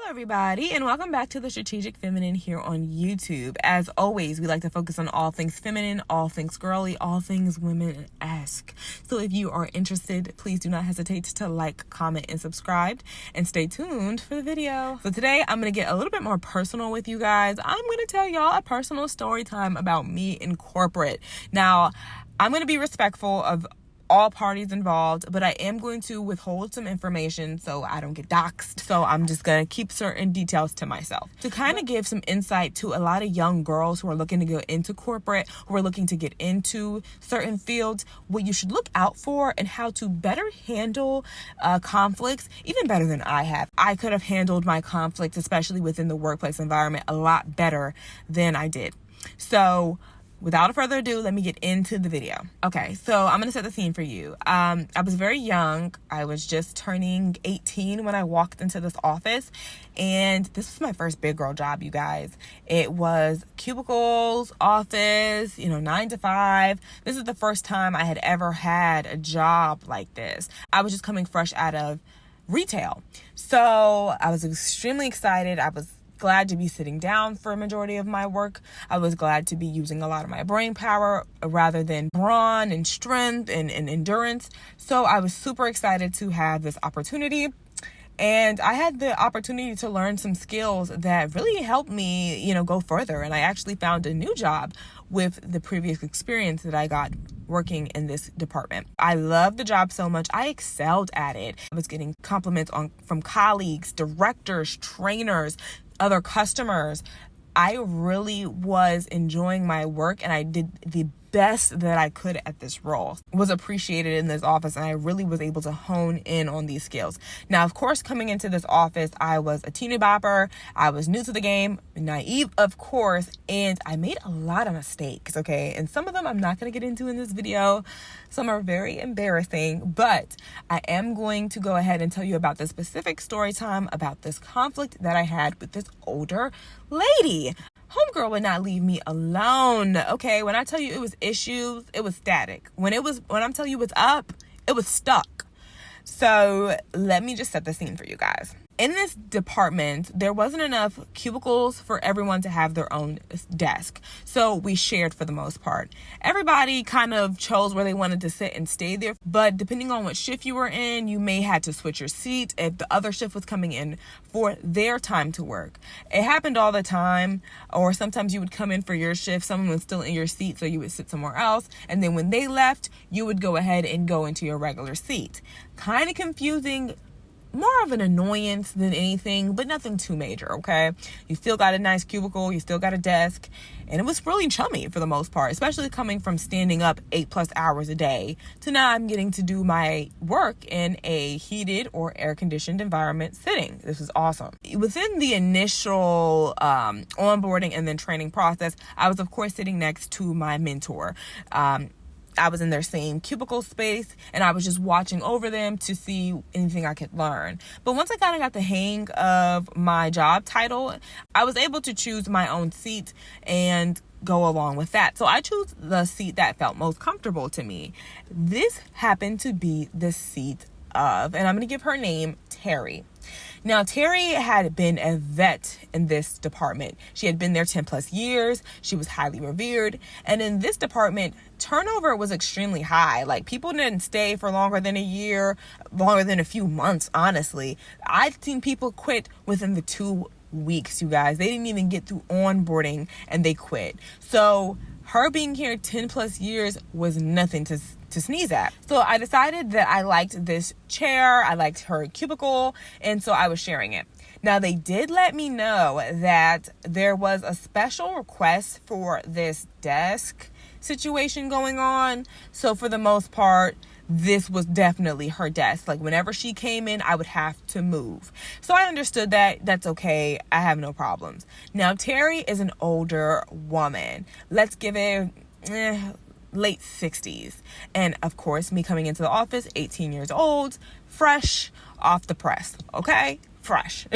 Everybody, and welcome back to the Strategic Feminine here on YouTube. As always, we like to focus on all things feminine, all things girly, all things women-esque. So if you are interested, please do not hesitate to like, comment, and subscribe, and stay tuned for the video. So today I'm going to get a little bit more personal with you guys. I'm going to tell y'all a personal story time about me in corporate. Now, I'm going to be respectful of all parties involved, but I am going to withhold some information so I don't get doxxed. So I'm just going to keep certain details to myself to kind of give some insight to a lot of young girls who are looking to go into corporate, who are looking to get into certain fields, what you should look out for and how to better handle conflicts, even better than I have. I could have handled my conflicts, especially within the workplace environment, a lot better than I did. So without further ado, let me get into the video. Okay, so I'm going to set the scene for you. I was very young. I was just turning 18 when I walked into this office, and this was my first big girl job, you guys. It was cubicles, office, 9 to 5. This is the first time I had ever had a job like this. I was just coming fresh out of retail. So I was extremely excited. I was glad to be sitting down for a majority of my work. I was glad to be using a lot of my brain power rather than brawn and strength and endurance. So I was super excited to have this opportunity. And I had the opportunity to learn some skills that really helped me, go further. And I actually found a new job with the previous experience that I got working in this department. I loved the job so much. I excelled at it. I was getting compliments from colleagues, directors, trainers, other customers. I really was enjoying my work, and I did the best that I could at this role. Was appreciated in this office, and I really was able to hone in on these skills. Now, of course, coming into this office, I was a teeny bopper. I was new to the game, naive, of course, and I made a lot of mistakes, okay? And some of them I'm not going to get into in this video. Some are very embarrassing, but I am going to go ahead and tell you about the specific story time about this conflict that I had with this older lady. Homegirl would not leave me alone. Okay, when I tell you it was issues, it was static. When I'm telling you it's up, it was stuck. So let me just set the scene for you guys. In this department, there wasn't enough cubicles for everyone to have their own desk. So we shared for the most part. Everybody kind of chose where they wanted to sit and stay there. But depending on what shift you were in, you may had to switch your seat if the other shift was coming in for their time to work. It happened all the time. Or sometimes you would come in for your shift, someone was still in your seat, so you would sit somewhere else. And then when they left, you would go ahead and go into your regular seat. Kind of confusing. More of an annoyance than anything, but nothing too major, okay? You still got a nice cubicle, you still got a desk, and it was really chummy for the most part, especially coming from standing up 8+ hours a day to now I'm getting to do my work in a heated or air-conditioned environment sitting. This is awesome. Within the initial onboarding and then training process, I was, of course, sitting next to my mentor. I was in their same cubicle space, and I was just watching over them to see anything I could learn. But once I kind of got the hang of my job title, I was able to choose my own seat and go along with that. So I chose the seat that felt most comfortable to me. This happened to be the seat of, and I'm going to give her name, Terry. Now, Terry had been a vet in this department. She had been there 10+ years. She was highly revered. And in this department, turnover was extremely high. Like, people didn't stay for longer than a year, longer than a few months, honestly. I've seen people quit within the 2 weeks, you guys. They didn't even get through onboarding and they quit. So her being here 10+ years was nothing to sneeze at. So I decided that I liked this chair, I liked her cubicle, and so I was sharing it. Now, they did let me know that there was a special request for this desk situation going on. So for the most part, this was definitely her desk. Like, whenever she came in, I would have to move. So I understood that. That's okay. I have no problems. Now, Terry is an older woman. Let's give it late 60s. And of course, me coming into the office, 18 years old, fresh off the press. Okay? Fresh.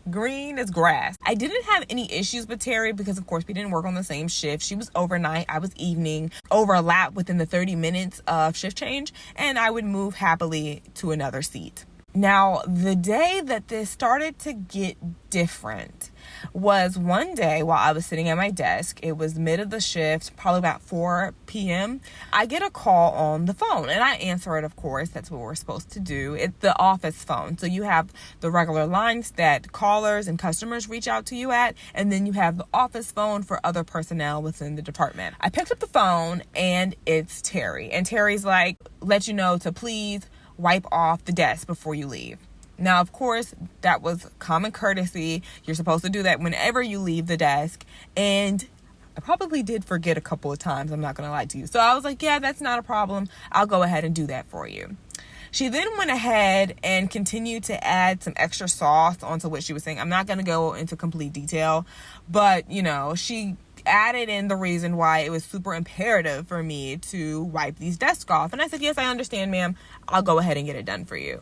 Green as grass. I didn't have any issues with Terry because, of course, we didn't work on the same shift. She was overnight. I was evening. Overlap within the 30 minutes of shift change, and I would move happily to another seat. Now, the day that this started to get different was one day while I was sitting at my desk. It was mid of the shift, probably about 4 p.m. I get a call on the phone, and I answer it, of course. That's what we're supposed to do. It's the office phone. So you have the regular lines that callers and customers reach out to you at, and then you have the office phone for other personnel within the department. I picked up the phone, and it's Terry. And Terry's like, let you know to please wipe off the desk before you leave. Now, of course, that was common courtesy. You're supposed to do that whenever you leave the desk. And I probably did forget a couple of times. I'm not going to lie to you. So I was like, yeah, that's not a problem. I'll go ahead and do that for you. She then went ahead and continued to add some extra sauce onto what she was saying. I'm not going to go into complete detail, but, she added in the reason why it was super imperative for me to wipe these desks off. And I said, yes, I understand, ma'am. I'll go ahead and get it done for you.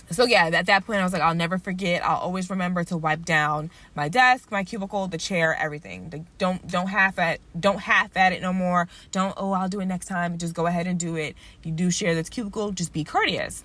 So yeah, at that point I was like, I'll never forget. I'll always remember to wipe down my desk, my cubicle, the chair, everything. Don't half at it no more. I'll do it next time. Just go ahead and do it. You do share this cubicle, just be courteous.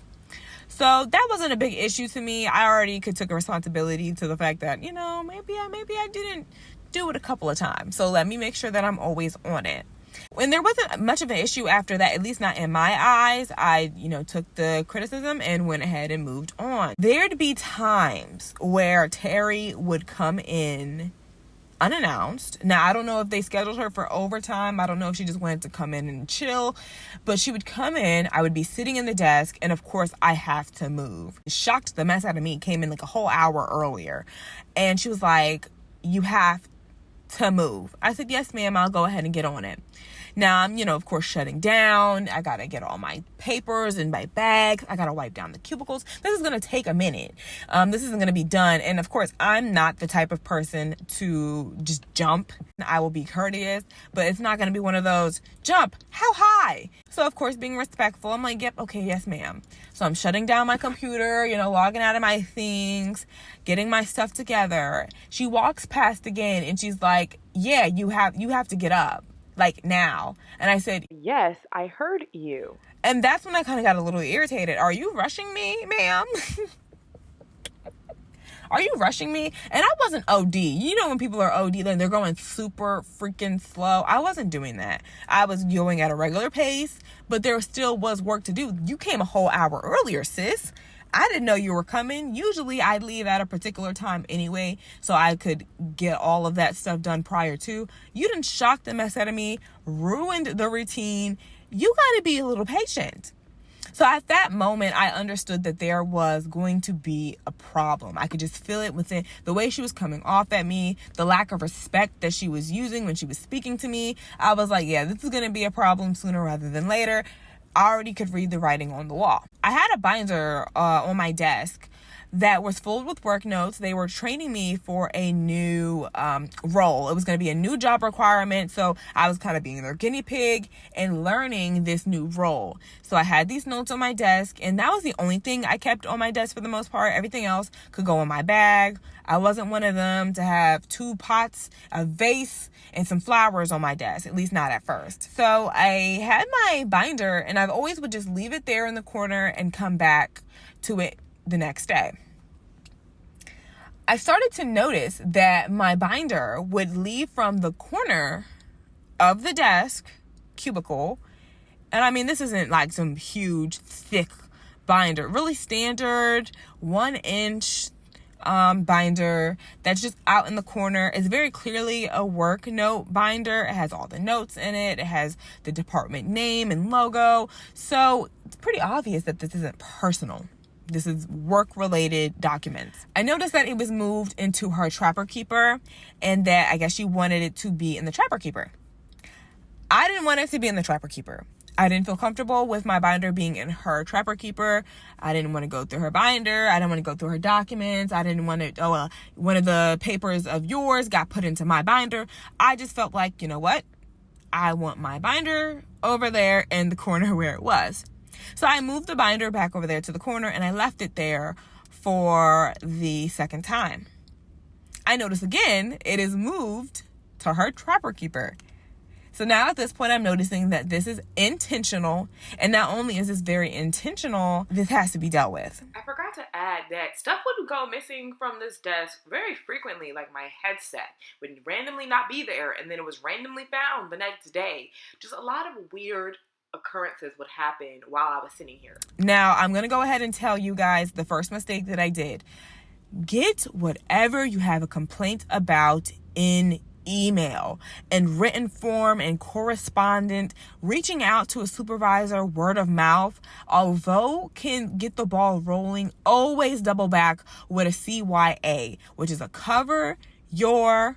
So that wasn't a big issue to me. I already took a responsibility to the fact that, maybe I didn't do it a couple of times. So let me make sure that I'm always on it. When there wasn't much of an issue after that, at least not in my eyes, I, took the criticism and went ahead and moved on. There'd be times where Terry would come in unannounced. Now, I don't know if they scheduled her for overtime. I don't know if she just wanted to come in and chill, but she would come in. I would be sitting in the desk, and of course I have to move. It shocked the mess out of me. Came in like a whole hour earlier, and she was like, you have to move. I said, yes, ma'am, I'll go ahead and get on it. Now I'm, of course, shutting down. I got to get all my papers and my bags. I got to wipe down the cubicles. This is going to take a minute. This isn't going to be done. And of course, I'm not the type of person to just jump. I will be courteous, but it's not going to be one of those jump. How high? So of course, being respectful, I'm like, yep. Okay. Yes, ma'am. So I'm shutting down my computer, logging out of my things, getting my stuff together. She walks past again and she's like, yeah, you have to get up. Like now. And I said, yes, I heard you. And that's when I kind of got a little irritated. Are you rushing me, ma'am? Are you rushing me? And I wasn't OD. When people are OD, then they're going super freaking slow. I wasn't doing that. I was going at a regular pace, but there still was work to do. You came a whole hour earlier, sis. I didn't know you were coming. Usually I'd leave at a particular time anyway, so I could get all of that stuff done prior to. You done shocked the mess out of me, ruined the routine. You got to be a little patient. So at that moment, I understood that there was going to be a problem. I could just feel it within the way she was coming off at me, the lack of respect that she was using when she was speaking to me. I was like, yeah, this is going to be a problem sooner rather than later. I already could read the writing on the wall. I had a binder on my desk that was filled with work notes. They were training me for a new role. It was going to be a new job requirement. So I was kind of being their guinea pig and learning this new role. So I had these notes on my desk, and that was the only thing I kept on my desk for the most part. Everything else could go in my bag. I wasn't one of them to have 2 pots, a vase, and some flowers on my desk, at least not at first. So I had my binder, and I always would just leave it there in the corner and come back to it the next day. I started to notice that my binder would leave from the corner of the desk cubicle. And I mean, this isn't like some huge, thick binder, really standard 1-inch binder that's just out in the corner. It's very clearly a work note binder. It has all the notes in it. It has the department name and logo. So it's pretty obvious that this isn't personal. This is work-related documents. I noticed that it was moved into her Trapper Keeper, and that I guess she wanted it to be in the Trapper Keeper. I didn't want it to be in the Trapper Keeper. I didn't feel comfortable with my binder being in her Trapper Keeper. I didn't want to go through her binder. I didn't want to go through her documents. I didn't want to, one of the papers of yours got put into my binder. I just felt like, you know what? I want my binder over there in the corner where it was. So I moved the binder back over there to the corner, and I left it there for the second time. I noticed again, it is moved to her Trapper Keeper. So now at this point, I'm noticing that this is intentional. And not only is this very intentional, this has to be dealt with. I forgot to add that stuff would go missing from this desk very frequently, like my headset would randomly not be there, and then it was randomly found the next day. Just a lot of weird occurrences would happen while I was sitting here. Now, I'm going to go ahead and tell you guys the first mistake that I did. Get whatever you have a complaint about in email and written form and correspondent. Reaching out to a supervisor, word of mouth, although can get the ball rolling, always double back with a CYA, which is a cover your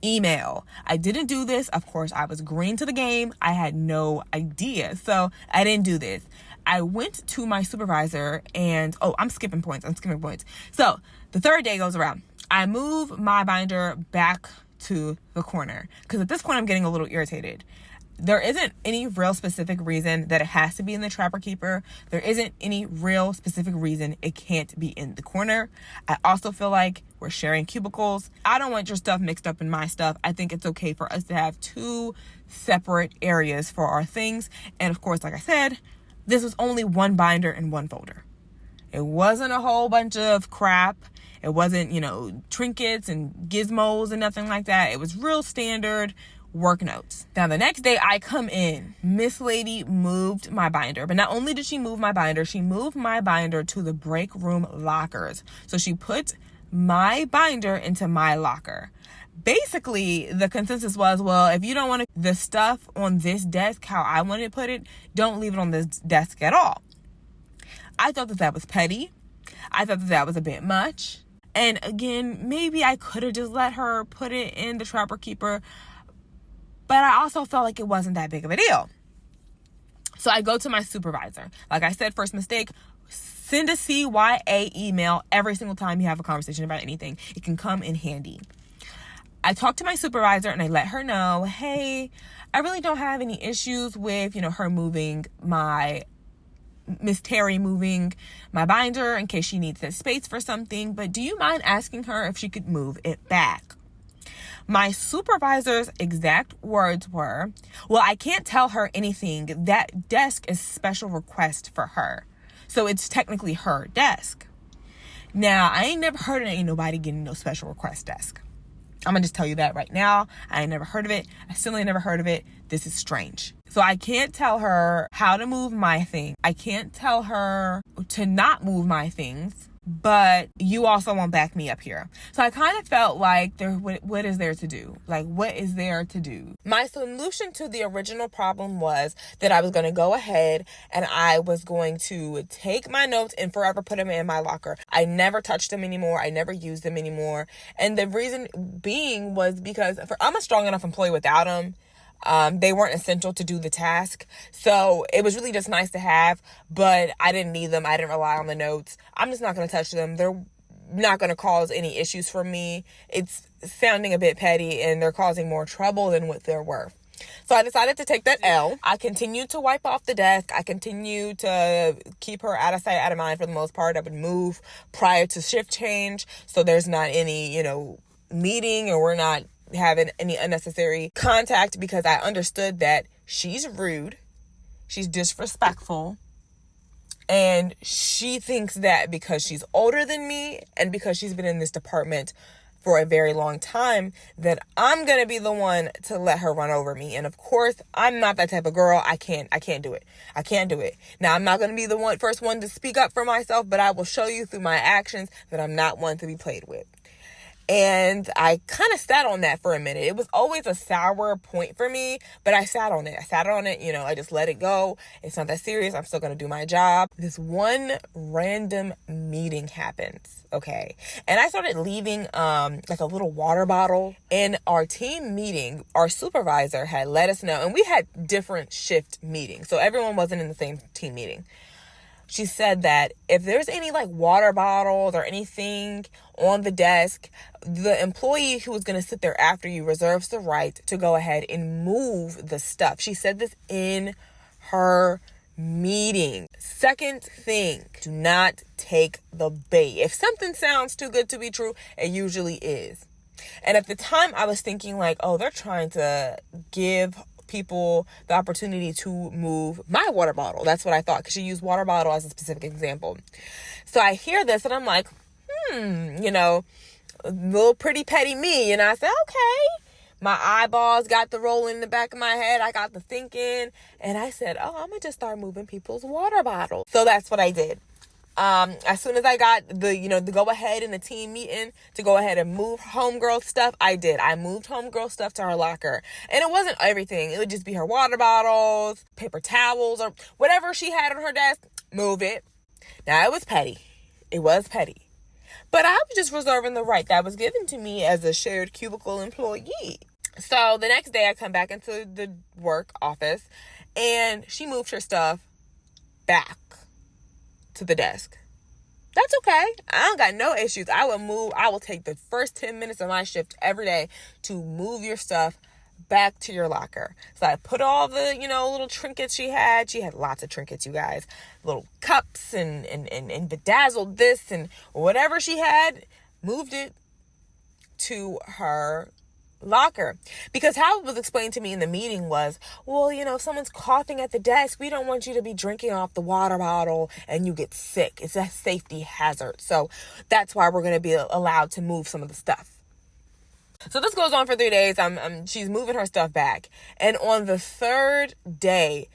email. I didn't do this. Of course, I was green to the game. I had no idea. So I didn't do this. I went to my supervisor and, I'm skipping points. So the third day goes around. I move my binder back to the corner because at this point I'm getting a little irritated. There isn't any real specific reason that it has to be in the Trapper Keeper. There isn't any real specific reason it can't be in the corner. I also feel like we're sharing cubicles. I don't want your stuff mixed up in my stuff. I think it's okay for us to have two separate areas for our things. And of course, like I said, this was only one binder and one folder. It wasn't a whole bunch of crap. It wasn't, trinkets and gizmos and nothing like that. It was real standard work notes. Now, the next day I come in, Miss Lady moved my binder. But not only did she move my binder, she moved my binder to the break room lockers. So she put my binder into my locker. Basically, the consensus was, well, if you don't want the stuff on this desk how I want to put it, don't leave it on this desk at all. I thought that was petty. I thought that was a bit much. And again, maybe I could have just let her put it in the Trapper Keeper, but I also felt like it wasn't that big of a deal. So I go to my supervisor. Like I said, first mistake, send a CYA email every single time you have a conversation about anything. It can come in handy. I talked to my supervisor and I let her know, hey, I really don't have any issues with, her moving Miss Terry moving my binder in case she needs that space for something, but do you mind asking her if she could move it back? My supervisor's exact words were, well, I can't tell her anything. That desk is special request for her. So it's technically her desk. Now, I ain't never heard of ain't nobody getting no special request desk. I'm going to just tell you that right now. I ain't never heard of it. I still ain't never heard of it. This is strange. So I can't tell her how to move my thing. I can't tell her to not move my things. But you also won't back me up here. So I kind of felt like what is there to do? Like, what is there to do? My solution to the original problem was that I was going to go ahead and I was going to take my notes and forever put them in my locker. I never touched them anymore. I never used them anymore. And the reason being was because I'm a strong enough employee without them. They weren't essential to do the task. So it was really just nice to have, but I didn't need them. I didn't rely on the notes. I'm just not going to touch them. They're not going to cause any issues for me. It's sounding a bit petty and they're causing more trouble than what they're worth. So I decided to take that L. I continued to wipe off the desk. I continued to keep her out of sight, out of mind for the most part. I would move prior to shift change. So there's not any, meeting or we're not having any unnecessary contact because I understood that she's rude, she's disrespectful, and she thinks that because she's older than me and because she's been in this department for a very long time that I'm going to be the one to let her run over me. And of course, I'm not that type of girl. I can't do it. I can't do it. Now, I'm not going to be the first one to speak up for myself, but I will show you through my actions that I'm not one to be played with. And I kind of sat on that for a minute. It was always a sour point for me, but I sat on it. I just let it go. It's not that serious. I'm still going to do my job. This one random meeting happens, okay? And I started leaving like a little water bottle. In our team meeting, our supervisor had let us know, and we had different shift meetings, so everyone wasn't in the same team meeting. She said that if there's any like water bottles or anything on the desk, the employee who is going to sit there after you reserves the right to go ahead and move the stuff. She said this in her meeting. Second thing, do not take the bait. If something sounds too good to be true, it usually is. And at the time I was thinking like, oh, they're trying to give people the opportunity to move my water bottle. That's what I thought, because she used water bottle as a specific example. So I hear this and I'm like, a little pretty petty me. And I said, okay. My eyeballs got the rolling in the back of my head. I got the thinking. And I said, oh, I'm going to just start moving people's water bottles. So that's what I did. As soon as I got the go ahead in the team meeting to go ahead and move homegirl stuff, I did. I moved homegirl stuff to her locker. And it wasn't everything. It would just be her water bottles, paper towels, or whatever she had on her desk. Move it. Now, it was petty. It was petty. But I was just reserving the right that was given to me as a shared cubicle employee. So the next day I come back into the work office and she moved her stuff back to the desk. That's okay. I don't got no issues. I will take the first 10 minutes of my shift every day to move your stuff back to your locker. So I put all the, little trinkets she had. She had lots of trinkets, you guys. Little cups and bedazzled this and whatever she had, moved it to her locker. Because how it was explained to me in the meeting was, well, if someone's coughing at the desk, we don't want you to be drinking off the water bottle and you get sick. It's a safety hazard. So that's why we're going to be allowed to move some of the stuff. So this goes on for 3 days. She's moving her stuff back. And on the third day,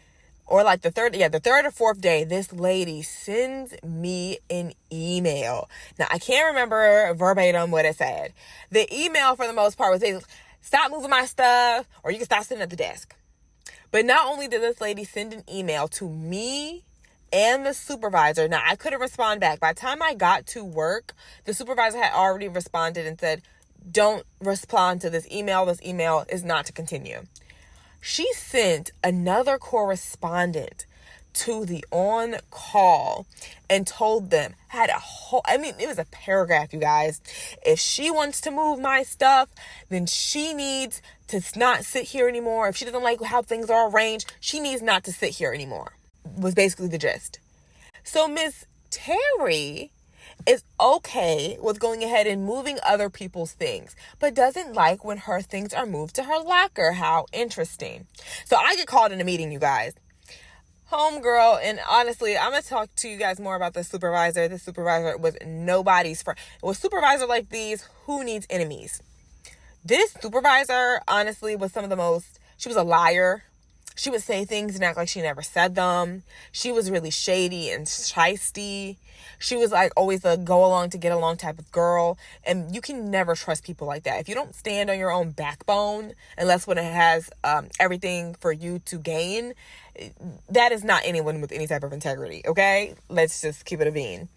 or like the third or fourth day, this lady sends me an email. Now, I can't remember verbatim what it said. The email, for the most part, was saying, stop moving my stuff, or you can stop sitting at the desk. But not only did this lady send an email to me and the supervisor. Now, I couldn't respond back. By the time I got to work, the supervisor had already responded and said, don't respond to this email. This email is not to continue. She sent another correspondent to the on-call and told them, it was a paragraph, you guys. If she wants to move my stuff, then she needs to not sit here anymore. If she doesn't like how things are arranged, she needs not to sit here anymore, was basically the gist. So Miss Terry is okay with going ahead and moving other people's things, but doesn't like when her things are moved to her locker. How interesting. So I get called in a meeting, you guys. Homegirl, and honestly, I'm going to talk to you guys more about the supervisor. The supervisor was nobody's friend. With supervisor like these, who needs enemies? This supervisor, honestly, was she was a liar. She would say things and act like she never said them. She was really shady and shisty. She was like always a go along to get along type of girl. And you can never trust people like that. If you don't stand on your own backbone, unless when it has everything for you to gain, that is not anyone with any type of integrity. Okay? Let's just keep it a bean.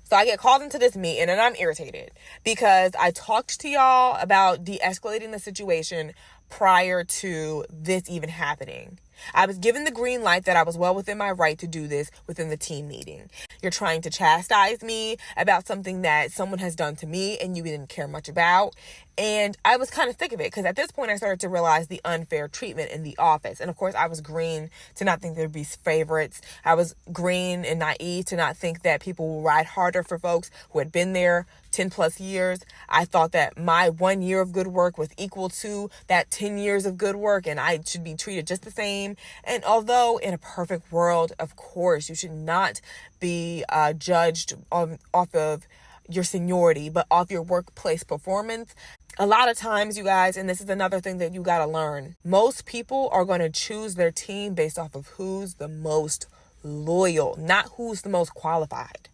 So I get called into this meeting and I'm irritated because I talked to y'all about de-escalating the situation prior to this even happening. I was given the green light that I was well within my right to do this within the team meeting. You're trying to chastise me about something that someone has done to me and you didn't care much about. And I was kind of sick of it because at this point I started to realize the unfair treatment in the office. And of course I was green to not think there'd be favorites. I was green and naive to not think that people will ride harder for folks who had been there 10 plus years. I thought that my 1 year of good work was equal to that 10 years of good work and I should be treated just the same. And although in a perfect world, of course, you should not be judged off of your seniority, but off your workplace performance. A lot of times, you guys, and this is another thing that you got to learn, most people are going to choose their team based off of who's the most loyal, not who's the most qualified.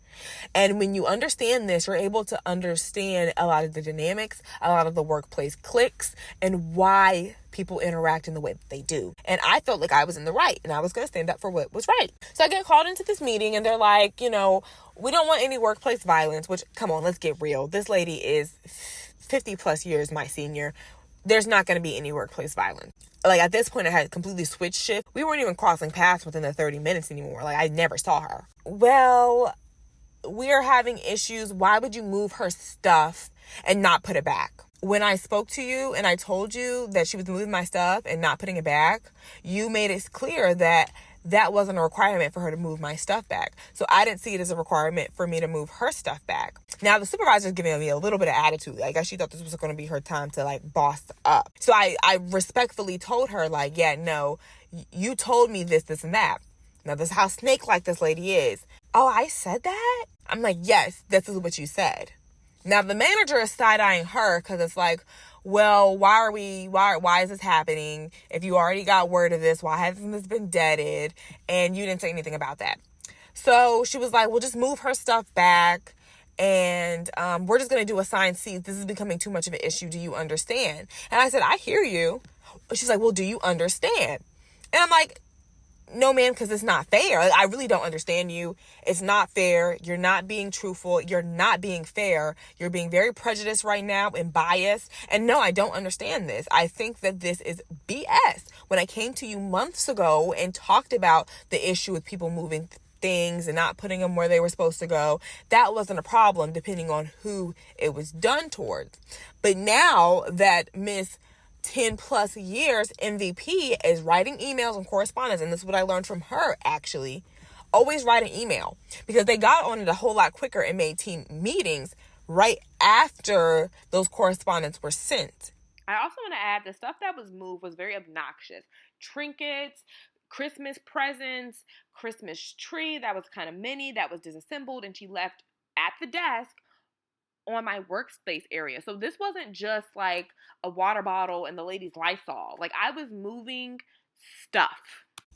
And when you understand this, you're able to understand a lot of the dynamics, a lot of the workplace cliques, and why people interact in the way that they do. And I felt like I was in the right and I was going to stand up for what was right. So I get called into this meeting and they're like, we don't want any workplace violence, which, come on, let's get real. This lady is 50 plus years my senior. There's not going to be any workplace violence. Like at this point I had completely switched shift. We weren't even crossing paths within the 30 minutes anymore. Like I never saw her. Well, we are having issues. Why would you move her stuff and not put it back? When I spoke to you and I told you that she was moving my stuff and not putting it back, you made it clear that that wasn't a requirement for her to move my stuff back. So I didn't see it as a requirement for me to move her stuff back. Now the supervisor is giving me a little bit of attitude. I guess she thought this was going to be her time to like boss up. So I respectfully told her like, yeah, no, you told me this, and that. Now this is how snake-like this lady is. Oh, I said that? I'm like, yes, this is what you said. Now the manager is side-eyeing her because it's like, well, why is this happening? If you already got word of this, why hasn't this been deaded? And you didn't say anything about that. So she was like, well, just move her stuff back. And we're just going to do assigned seats. This is becoming too much of an issue. Do you understand? And I said, I hear you. She's like, well, do you understand? And I'm like, no, ma'am, because it's not fair. Like, I really don't understand you. It's not fair. You're not being truthful. You're not being fair. You're being very prejudiced right now and biased. And no, I don't understand this. I think that this is BS. When I came to you months ago and talked about the issue with people moving things and not putting them where they were supposed to go, that wasn't a problem depending on who it was done towards. But now that Miss 10 plus years MVP is writing emails and correspondence, and this is what I learned from her actually, always write an email, because they got on it a whole lot quicker and made team meetings right after those correspondence were sent. I also want to add the stuff that was moved was very obnoxious. Trinkets, Christmas presents, Christmas tree that was kind of mini, that was disassembled, and she left at the desk on my workspace area. So this wasn't just like a water bottle and the lady's Lysol. Like, I was moving stuff.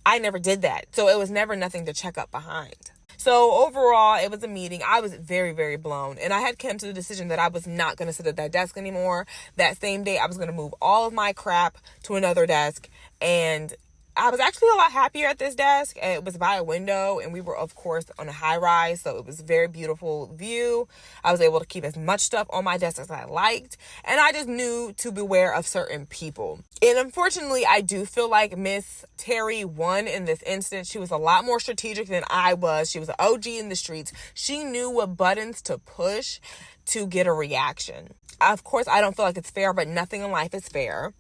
I never did that. So it was never nothing to check up behind. So overall, it was a meeting. I was very, very blown. And I had come to the decision that I was not going to sit at that desk anymore. That same day, I was going to move all of my crap to another desk. And I was actually a lot happier at this desk. It was by a window, and we were, of course, on a high rise, so it was a very beautiful view. I was able to keep as much stuff on my desk as I liked, and I just knew to beware of certain people. And unfortunately, I do feel like Miss Terry won in this instance. She was a lot more strategic than I was. She was an OG in the streets. She knew what buttons to push to get a reaction. Of course, I don't feel like it's fair, but nothing in life is fair.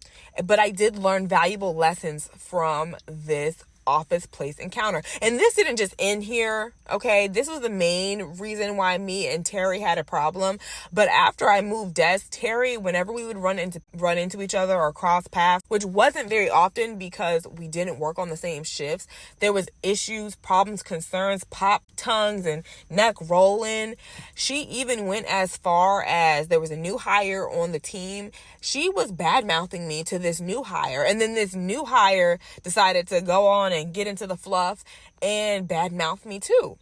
But I did learn valuable lessons from this office place encounter. And this didn't just end here, okay? This was the main reason why me and Terry had a problem. But after I moved desks, Terry, whenever we would run into each other or cross paths, which wasn't very often because we didn't work on the same shifts, there was issues, problems, concerns, pop tongues, and neck rolling. She even went as far as there was a new hire on the team. She was bad-mouthing me to this new hire. And then this new hire decided to go on and get into the fluff and badmouth me too.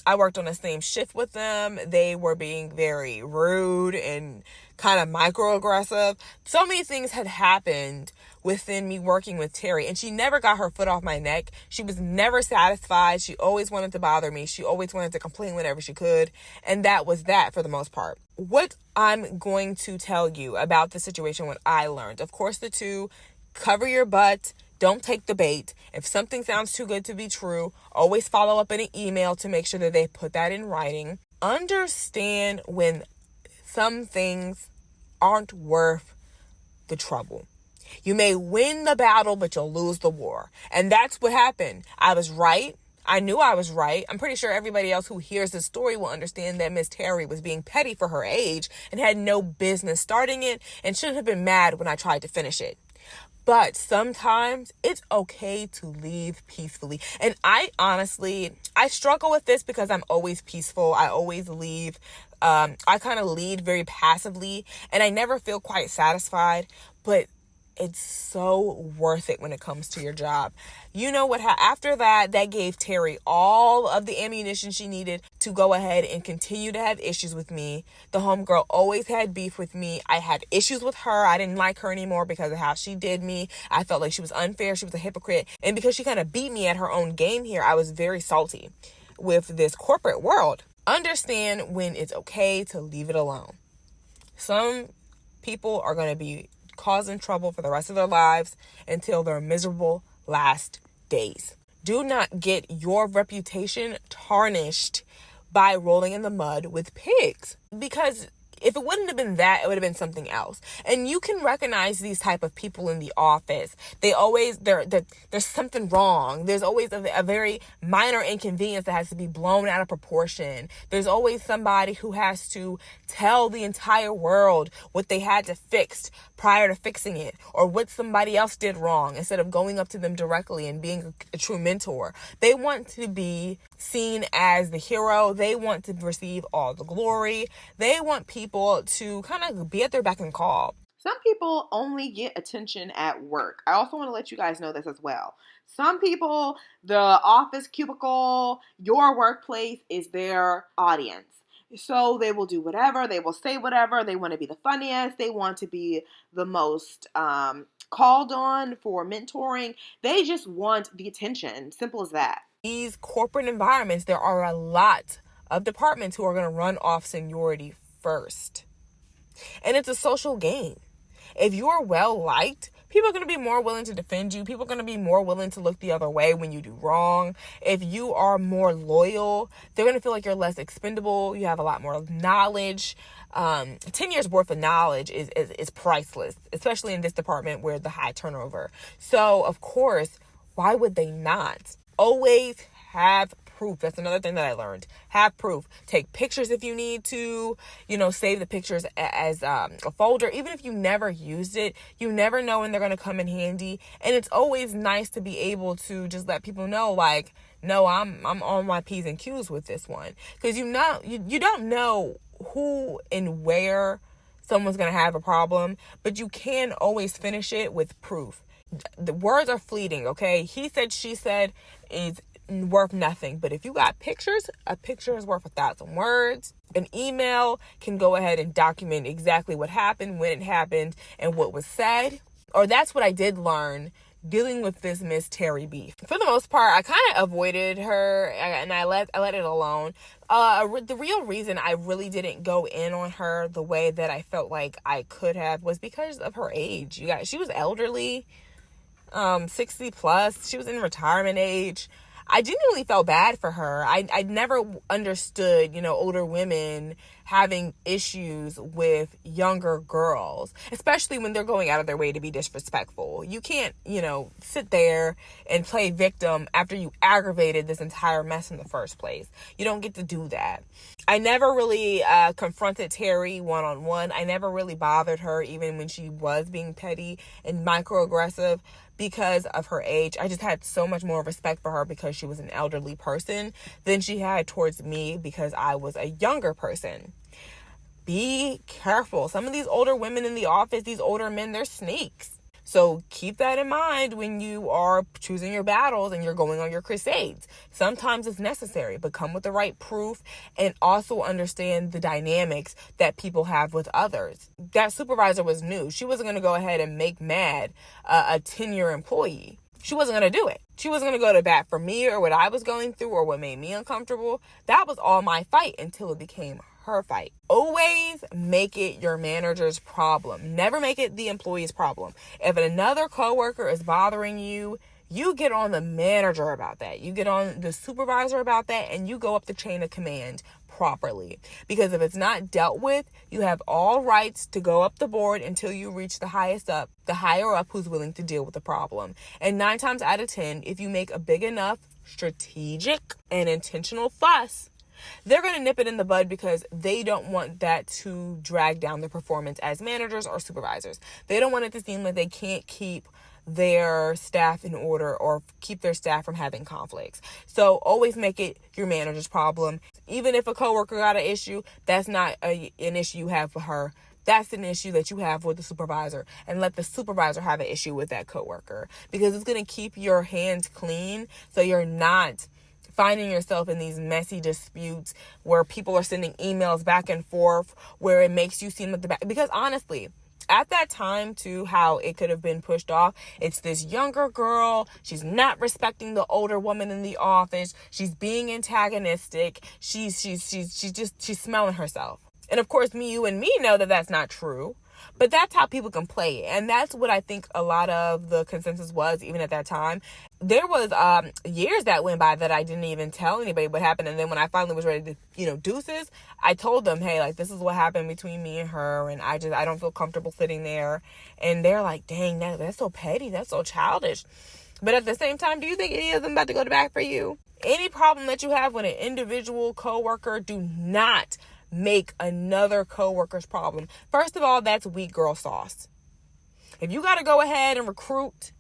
I worked on the same shift with them. They were being very rude and kind of microaggressive. So many things had happened within me working with Terry, and she never got her foot off my neck. She was never satisfied. She always wanted to bother me. She always wanted to complain whenever she could, and that was that for the most part. What I'm going to tell you about the situation, what I learned, of course, the two, cover your butt. Don't take the bait. If something sounds too good to be true, always follow up in an email to make sure that they put that in writing. Understand when some things aren't worth the trouble. You may win the battle, but you'll lose the war. And that's what happened. I was right. I knew I was right. I'm pretty sure everybody else who hears this story will understand that Miss Terry was being petty for her age and had no business starting it and shouldn't have been mad when I tried to finish it. But sometimes it's okay to leave peacefully. And I struggle with this because I'm always peaceful. I always leave. I kind of lead very passively, and I never feel quite satisfied. But it's so worth it when it comes to your job. You know what? After that gave Terry all of the ammunition she needed to go ahead and continue to have issues with me. The homegirl always had beef with me. I had issues with her. I didn't like her anymore because of how she did me. I felt like she was unfair. She was a hypocrite. And because she kind of beat me at her own game here, I was very salty with this corporate world. Understand when it's okay to leave it alone. Some people are going to be causing trouble for the rest of their lives until their miserable last days. Do not get your reputation tarnished by rolling in the mud with pigs, because if it wouldn't have been that, it would have been something else. And you can recognize these type of people in the office. There's something wrong. There's always a very minor inconvenience that has to be blown out of proportion. There's always somebody who has to tell the entire world what they had to fix prior to fixing it, or what somebody else did wrong, instead of going up to them directly and being a true mentor. They want to be seen as the hero. They want to receive all the glory. They want people to kind of be at their beck and call. Some people only get attention at work. I also want to let you guys know this as well. Some people, the office cubicle, your workplace is their audience. So they will do whatever, they will say whatever, they want to be the funniest, they want to be the most called on for mentoring. They just want the attention. Simple as that. These corporate environments, there are a lot of departments who are going to run off seniority first. And it's a social game. If you're well liked, people are going to be more willing to defend you. People are going to be more willing to look the other way when you do wrong. If you are more loyal, they're going to feel like you're less expendable. You have a lot more knowledge. 10 years worth of knowledge is priceless, especially in this department where the high turnover. So, of course, why would they not? Always have proof. That's another thing that I learned. Have proof. Take pictures if you need to, save the pictures as a folder. Even if you never used it, you never know when they're going to come in handy. And it's always nice to be able to just let people know, like, no, I'm on my P's and Q's with this one. Because you don't know who and where someone's going to have a problem, but you can always finish it with proof. The words are fleeting, okay? He said, she said is worth nothing. But if you got pictures, a picture is worth 1,000 words. An email can go ahead and document exactly what happened, when it happened, and what was said. Or that's what I did learn dealing with this Miss Terry Beef. For the most part, I kind of avoided her and I let it alone. The real reason I really didn't go in on her the way that I felt like I could have was because of her age. You guys, she was elderly, 60 plus. She was in retirement age. I genuinely felt bad for her. I never understood, older women having issues with younger girls, especially when they're going out of their way to be disrespectful. You can't, sit there and play victim after you aggravated this entire mess in the first place. You don't get to do that. I never really confronted Terry one-on-one. I never really bothered her, even when she was being petty and microaggressive, because of her age. I just had so much more respect for her because she was an elderly person than she had towards me because I was a younger person. Be careful. Some of these older women in the office, these older men, they're snakes. So keep that in mind when you are choosing your battles and you're going on your crusades. Sometimes it's necessary, but come with the right proof and also understand the dynamics that people have with others. That supervisor was new. She wasn't going to go ahead and make mad a 10-year employee. She wasn't going to do it. She wasn't going to go to bat for me or what I was going through or what made me uncomfortable. That was all my fight until it became her fight. Always make it your manager's problem. Never make it the employee's problem. If another coworker is bothering you, you get on the manager about that. You get on the supervisor about that, and you go up the chain of command properly. Because if it's not dealt with, you have all rights to go up the board until you reach the higher up who's willing to deal with the problem. And 9 times out of 10, if you make a big enough strategic and intentional fuss, they're going to nip it in the bud because they don't want that to drag down their performance as managers or supervisors. They don't want it to seem like they can't keep their staff in order or keep their staff from having conflicts. So always make it your manager's problem. Even if a coworker got an issue, that's not an issue you have with her. That's an issue that you have with the supervisor, and let the supervisor have an issue with that coworker, because it's going to keep your hands clean so you're not finding yourself in these messy disputes where people are sending emails back and forth, where it makes you seem like because honestly, at that time too, how it could have been pushed off, it's this younger girl, she's not respecting the older woman in the office, she's being antagonistic, she's smelling herself. And of course, you and me know that that's not true. But that's how people can play it. And that's what I think a lot of the consensus was, even at that time. There was years that went by that I didn't even tell anybody what happened. And then when I finally was ready to, deuces, I told them, hey, like, this is what happened between me and her. And I don't feel comfortable sitting there. And they're like, dang, that's so petty. That's so childish. But at the same time, do you think any of them about to go to bat for you? Any problem that you have with an individual coworker, do not make another coworker's problem. First of all, that's weak girl sauce. If you got to go ahead and recruit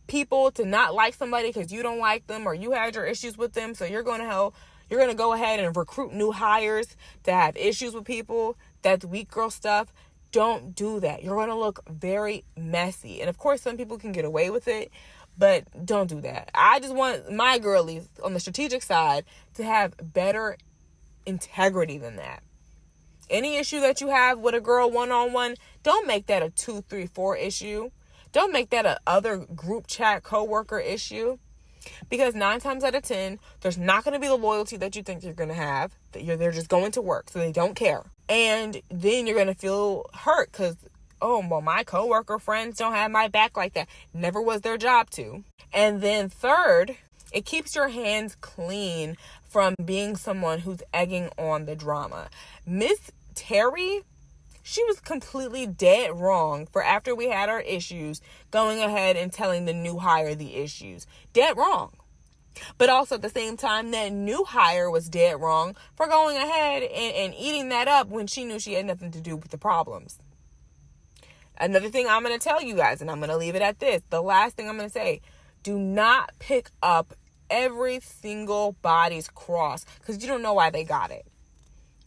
people to not like somebody because you don't like them or you had your issues with them, so you're going to go ahead and recruit new hires to have issues with people, that's weak girl stuff. Don't do that. You're going to look very messy. And of course, some people can get away with it, but don't do that. I just want my girlies on the strategic side to have better integrity than that. Any issue that you have with a girl one-on-one, don't make that a 2, 3, 4 issue. Don't make that a other group chat coworker issue. Because 9 times out of 10, there's not going to be the loyalty that you think you're going to have. They're just going to work, so they don't care. And then you're going to feel hurt because, oh, well, my coworker friends don't have my back like that. Never was their job to. And then third, it keeps your hands clean from being someone who's egging on the drama. Miss Terry, she was completely dead wrong for, after we had our issues, going ahead and telling the new hire the issues. Dead wrong. But also at the same time, that new hire was dead wrong for going ahead and eating that up when she knew she had nothing to do with the problems. Another thing I'm going to tell you guys, and I'm going to leave it at this. The last thing I'm going to say, do not pick up every single body's cross because you don't know why they got it.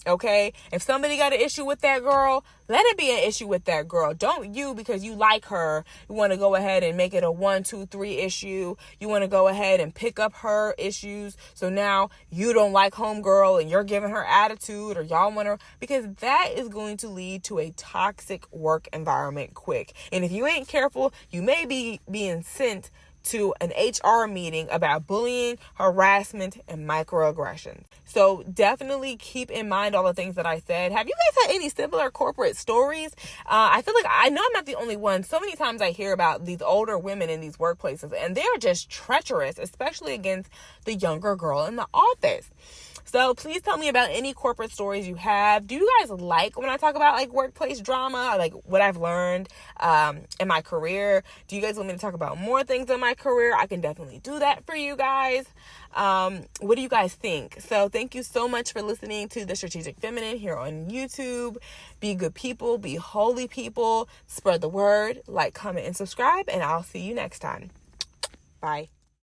Okay? If somebody got an issue with that girl, let it be an issue with that girl. Don't you, because you like her, you want to go ahead and make it a 1, 2, 3 issue. You want to go ahead and pick up her issues. So now you don't like homegirl and you're giving her attitude, or y'all want her, because that is going to lead to a toxic work environment quick. And if you ain't careful, you may be being sent to an HR meeting about bullying, harassment, and microaggressions. So definitely keep in mind all the things that I said. Have you guys had any similar corporate stories? I feel like I know I'm not the only one. So many times I hear about these older women in these workplaces, and they're just treacherous, especially against the younger girl in the office. So please tell me about any corporate stories you have. Do you guys like when I talk about like workplace drama, like what I've learned in my career? Do you guys want me to talk about more things in my career? I can definitely do that for you guys. What do you guys think? So thank you so much for listening to The Strategic Feminine here on YouTube. Be good people, be holy people, spread the word, like, comment, and subscribe, and I'll see you next time. Bye.